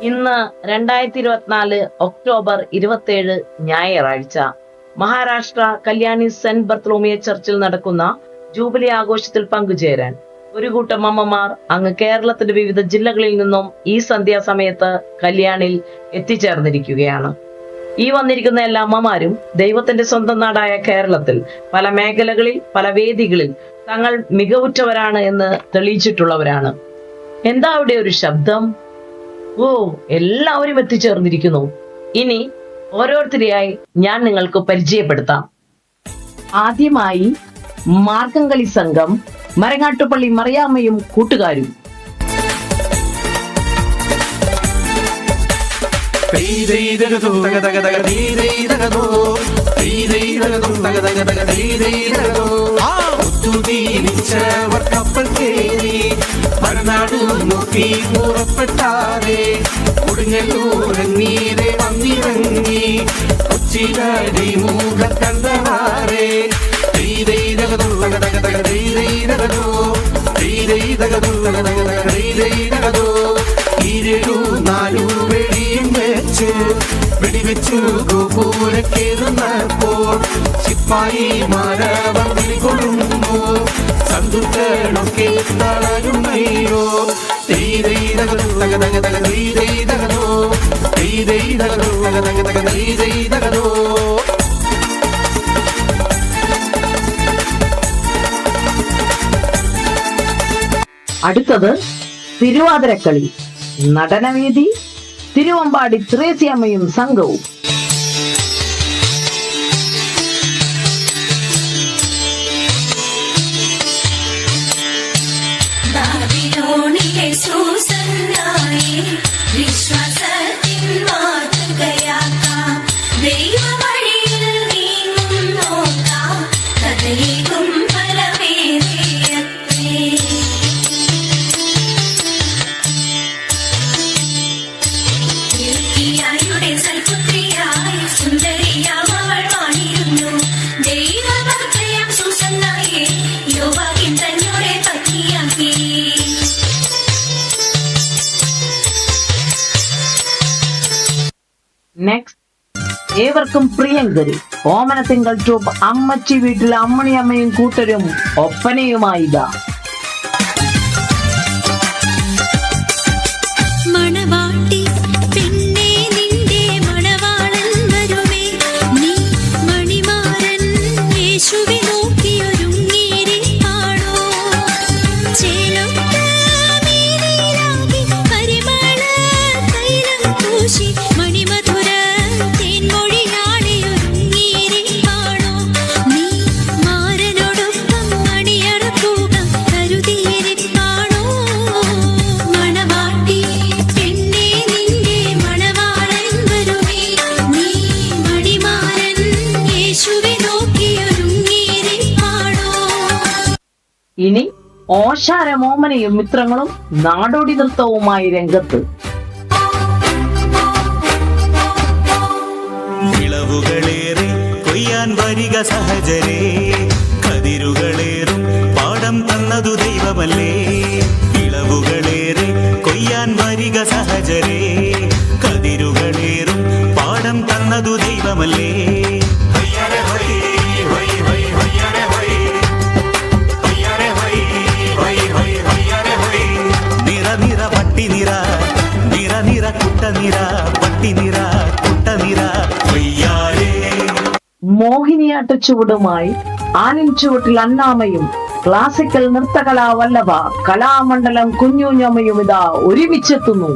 ഇന്ന് 2024 ഒക്ടോബർ 27 ഞായറാഴ്ച. Maharashtra Kalyani saint Bartolomeu ചർച്ചിൽ നടക്കുന്ന ജൂബിലി ആഘോഷത്തിൽ പങ്കുചേരാൻ ഒരു കൂട്ടം അമ്മമാർ അങ്ങ് കേരളത്തിന്റെ വിവിധ ജില്ലകളിൽ നിന്നും ഈ സന്ധ്യാസമയത്ത് കല്യാണിൽ എത്തിച്ചേർന്നിരിക്കുകയാണ്. ഈ വന്നിരിക്കുന്ന എല്ലാ അമ്മമാരും ദൈവത്തിന്റെ സ്വന്തം നാടായ കേരളത്തിൽ പല മേഖലകളിൽ പല വേദികളിൽ തങ്ങൾ മികവുറ്റവരാണ് എന്ന് തെളിയിച്ചിട്ടുള്ളവരാണ്. എന്താ അവിടെ ഒരു ശബ്ദം? ഓ, എല്ലാവരും എത്തിച്ചേർന്നിരിക്കുന്നു. ഇനി ഓരോരുത്തരെയായി ഞാൻ നിങ്ങൾക്ക് പരിചയപ്പെടുത്താം. ആദ്യമായി മാർഗംകളി സംഘം, മരങ്ങാട്ടുപള്ളി മറിയാമ്മയും കൂട്ടുകാരും. കപ്പൽ കേറി മറുനാടു നോക്കി പുറപ്പെട്ടാറേ കുടുങ്ങല്ലൂരങ്ങീരെ വന്നിറങ്ങി കൊച്ചിയിലടി മൂക കണ്ടവാറേ ഈരൂ നാലു വെടിയും വെച്ചു വെടിവെച്ചു ഗോപൂര കേറുന്നപ്പോൾ ശിപ്പായി മാരവർ വിളികൊള്ളുന്നു സന്തുക്കളൊക്കെ തളരുന്നയോ അടുത്തത് തിരുവാതിരക്കളി. നടനവേദി തിരുവമ്പാടി ത്രേസ്യാമ്മയും സംഘവും. നെക്സ്റ്റ്, ഏവർക്കും പ്രിയങ്കരി ഓമനത്തിങ്കൾ ട്രൂപ്പ് അമ്മച്ചി വീട്ടിലെ അമ്മണിയമ്മയും കൂട്ടരും ഒപ്പനയുമായിതാ. ഇനി ഓശാരമോമനയും മിത്രങ്ങളും നാടോടി നൃത്തവുമായി രംഗത്ത്. വിളവുകളേറെ കൊയ്യാൻ വരിക സഹജരേ, കതിരുകളേറും പാടം തന്നതു ദൈവമല്ലേ. വിളവുകളേറെ കൊയ്യാൻ വരിക സഹജരേ, കതിരുകളേറും പാടം തന്നതു ദൈവമല്ലേ. മോഹിനിയാട്ട ചുവടുമായി ആലിൻ ചുവട്ടിൽ അണ്ണാമയും ക്ലാസിക്കൽ നൃത്തകലാ വല്ലഭ കലാമണ്ഡലം കുഞ്ഞുഞ്ഞമ്മയും ഇതാ ഒരുമിച്ചെത്തുന്നു.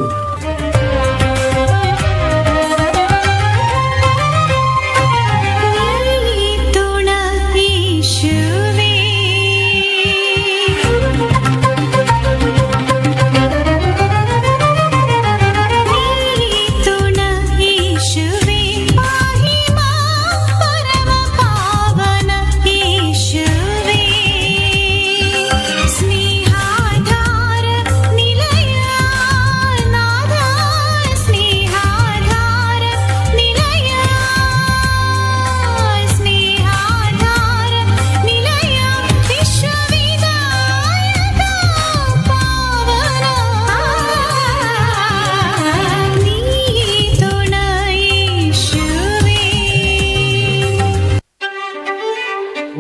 स्नेहाधार निलया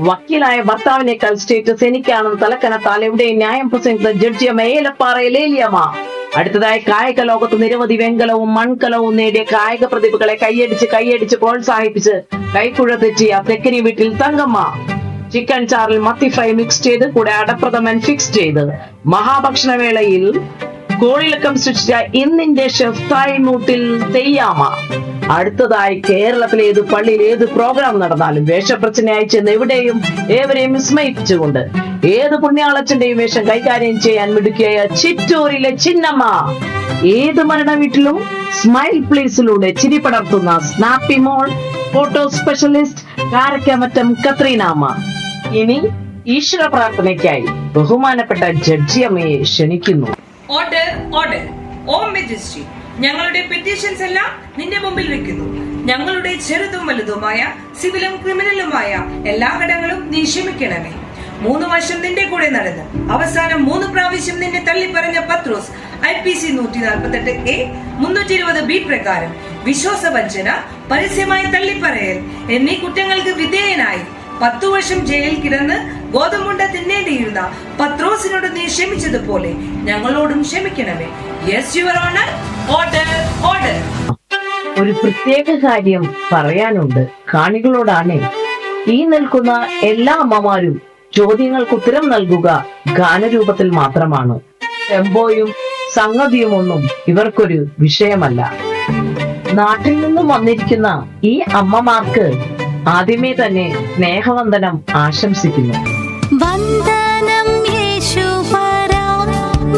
വക്കീലായ ഭർത്താവിനേക്കാൾ സ്റ്റേറ്റസ് എനിക്കാണെന്ന് തലക്കനത്താൽ എവിടെയും ന്യായം പ്രസംഗിച്ച ജഡ്ജിയമ്മ ഏലപ്പാറയിൽ ഏലിയമ്മ. അടുത്തതായി കായിക ലോകത്ത് നിരവധി വെങ്കലവും മൺകലവും നേടിയ കായിക പ്രതിഭകളെ കൈയടിച്ച് പ്രോത്സാഹിപ്പിച്ച് കൈക്കുഴ തെറ്റിയ തെക്കനി വീട്ടിൽ തങ്കമ്മ. ചിക്കൻ ചാറിൽ മത്തി ഫ്രൈ മിക്സ് ചെയ്ത് കൂടെ അടപ്രഥമൻ ഫിക്സ് ചെയ്ത് മഹാഭക്ഷണവേളയിൽ കോളിളക്കം സൃഷ്ടിച്ച ഇന്നിന്റെ ഷെഫ് തായ്മൂട്ടിൽ തെയ്യാമ. അടുത്തതായി കേരളത്തിലെ ഏത് പള്ളിയിൽ ഏത് പ്രോഗ്രാം നടന്നാലും വേഷപ്രശ്നയായി ചെന്ന് എവിടെയും ഏവരെയും വിസ്മയിപ്പിച്ചുകൊണ്ട് ഏത് പുണ്യാളച്ചന്റെയും വേഷം കൈകാര്യം ചെയ്യാൻ മിടുക്കിയായ ചിറ്റൂരിലെ ചിന്നമ്മ. ഏത് മരണ വീട്ടിലും സ്മൈൽ പ്ലീസിലൂടെ ചിരി പടർത്തുന്ന സ്നാപ്പി മോൾ ഫോട്ടോ സ്പെഷ്യലിസ്റ്റ് കാരക്കമറ്റം കത്രീനാമ്മ. ഇനി ഈശ്വര പ്രാർത്ഥനയ്ക്കായി ബഹുമാനപ്പെട്ട ജഡ്ജിയമ്മയെ ക്ഷണിക്കുന്നു. Order order. ഓം മെജസ്റ്റി, ഞങ്ങളുടെ പെറ്റീഷൻസ് എല്ലാം നിന്റെ മുമ്പിൽ വെക്കുന്നു. ഞങ്ങളുടെ ചെറുതും വലുതുമായ സിവിലും ക്രിമിനലുമായ എല്ലാ ഘടകങ്ങളും നീ ക്ഷമിക്കണമേ. 3 വർഷം നിന്റെ കൂടെ നടന്ന് അവസാനം 3 പ്രാവശ്യം നിന്നെ തള്ളിപ്പറഞ്ഞ പത്രോസ് IPC 148A 320B പ്രകാരം വിശ്വാസവഞ്ചന, പരസ്യമായ തള്ളിപ്പറയൽ എന്നീ കുറ്റങ്ങൾക്ക് വിധേയനായി 10 വർഷം ജയിലിൽ കിടന്ന് ഗോതമ്പുണ്ട തിന്നേണ്ടിയിരുന്ന പത്രോസിനോട് നീ ക്ഷമിച്ചതുപോലെ ഞങ്ങളോടും ക്ഷമിക്കണമേ. Yes your honour. Order order. ഒരു പ്രത്യേക കാര്യം പറയാനുണ്ട് കാണികളോടാണ്. ഈ നിൽക്കുന്ന എല്ലാ അമ്മമാരും ചോദ്യങ്ങൾക്ക് ഉത്തരം നൽകുക ഗാനരൂപത്തിൽ മാത്രമാണ്. ടെമ്പോയും സംഗതിയും ഒന്നും ഇവർക്കൊരു വിഷയമല്ല. നാട്ടിൽ നിന്നും വന്നിരിക്കുന്ന ഈ അമ്മമാർക്ക് ആദ്യമേ തന്നെ സ്നേഹവന്ദനം ആശംസിക്കുന്നു. വന്ദനം യേശുപരാ,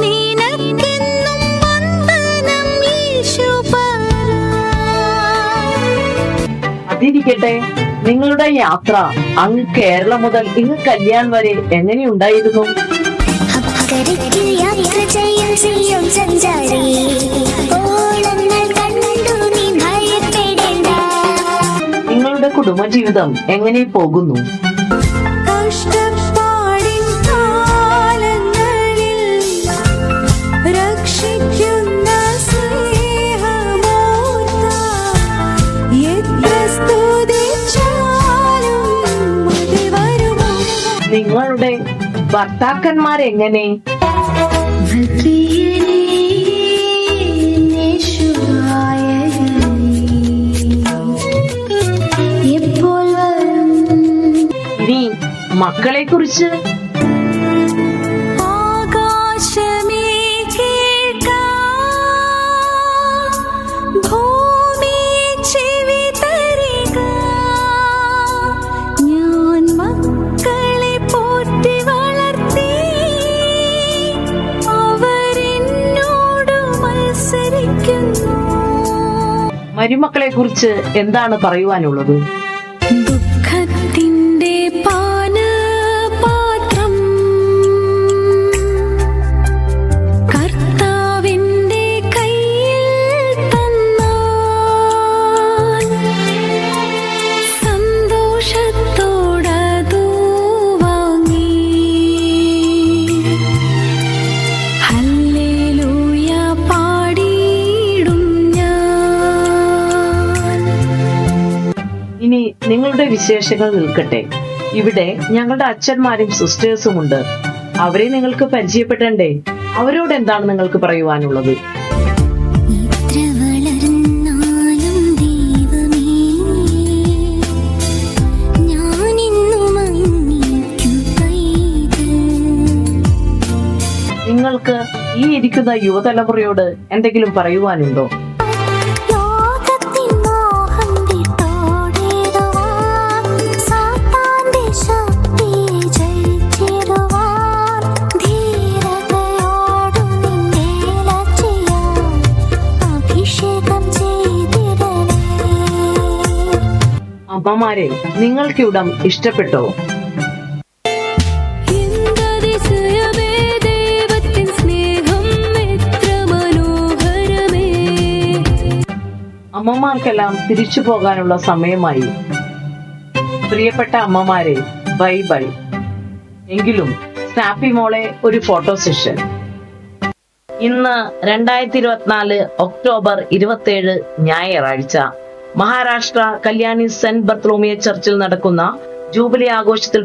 നിനക്കെന്നും വന്ദനം യേശുപരാ. അതിരിക്കട്ടെ, നിങ്ങളുടെ യാത്ര അങ്ങ് കേരളം മുതൽ ഇങ്ങ് കല്യാൺ വരെ എങ്ങനെയുണ്ടായിരുന്നു? അക്കരയ്ക്ക് യാത്ര ചെയ്യും സഞ്ചാരി, ഓളങ്ങൾ കണ്ടു നീ ഭയപ്പെടേണ്ട. നിങ്ങളുടെ കുടുംബജീവിതം എങ്ങനെ പോകുന്നു? കഷ്ടപ്പാടിൻ കാലങ്ങളിൽ രക്ഷിക്കുന്ന സ്നേഹമോർത്താൽ എത്ര സ്തുതിച്ചാലും മതി വരുമോ? നിങ്ങളുടെ ഭർത്താക്കന്മാരെങ്ങനെ? ഇനി മക്കളെ കുറിച്ച്? ആകാശമേ കേൾക്കാം, ഭൂമി ചെവി തരിക. ഞാൻ മക്കളെ പോറ്റി വളർത്തി, അവരെന്നോട് മത്സരിക്കുന്നു. മരുമക്കളെ കുറിച്ച് എന്താണ് പറയുവാനുള്ളത്? ദുഃഖത്തിന്റെ പാനപാത്രം കർത്താവിന്റെ കയ്യിൽ തന്നാൽ സന്തോഷത്തോടതു വാങ്ങി ഹല്ലേലൂയ പാടിയിടും ഞാൻ. ഇനി നിങ്ങളുടെ വിശേഷങ്ങൾ നിൽക്കട്ടെ. ഇവിടെ ഞങ്ങളുടെ അച്ഛന്മാരും സിസ്റ്റേഴ്സും ഉണ്ട്. അവരെ നിങ്ങൾക്ക് പരിചയപ്പെടണ്ടേ? അവരോട് എന്താണ് നിങ്ങൾക്ക് പറയുവാനുള്ളത്? ഇത്ര വളർന്നാലും ദൈവമേ, ഞാനിന്നും അങ്ങേക്കു പൈതൽ. നിങ്ങൾക്ക് ഈ ഇരിക്കുന്ന യുവതലമുറയോട് എന്തെങ്കിലും പറയുവാനുണ്ടോ? ലോകത്തിൻ മോഹം വിട്ടോടിടുവാൻ, സാത്താന്റെ ശക്തിയെ ജയിച്ചിടുവാൻ, ധീരതയോടു നിന്നെ ലക്ഷ്യം അഭിഷേകം ചെയ്തിടണേ. അമ്മമാരെ, നിങ്ങൾക്കിവിടം ഇഷ്ടപ്പെട്ടോ? എന്തതിശയമേ ദൈവത്തിൻ സ്നേഹം എത്ര മനോഹരമേ. അമ്മമാർക്കെല്ലാം തിരിച്ചു പോകാനുള്ള സമയമായി. പ്രിയപ്പെട്ട അമ്മമാരെ, ബൈ ബൈ. എങ്കിലും സ്നാപ്പി മോളെ ഒരു ഫോട്ടോ സെഷൻ. ഇന്ന് 2024 ഒക്ടോബർ 27 ഞായറാഴ്ച മഹാരാഷ്ട്ര കല്യാണി സെന്റ് ബർത്തലോമിയ ചർച്ചിൽ നടക്കുന്ന ജൂബിലി ആഘോഷത്തിൽ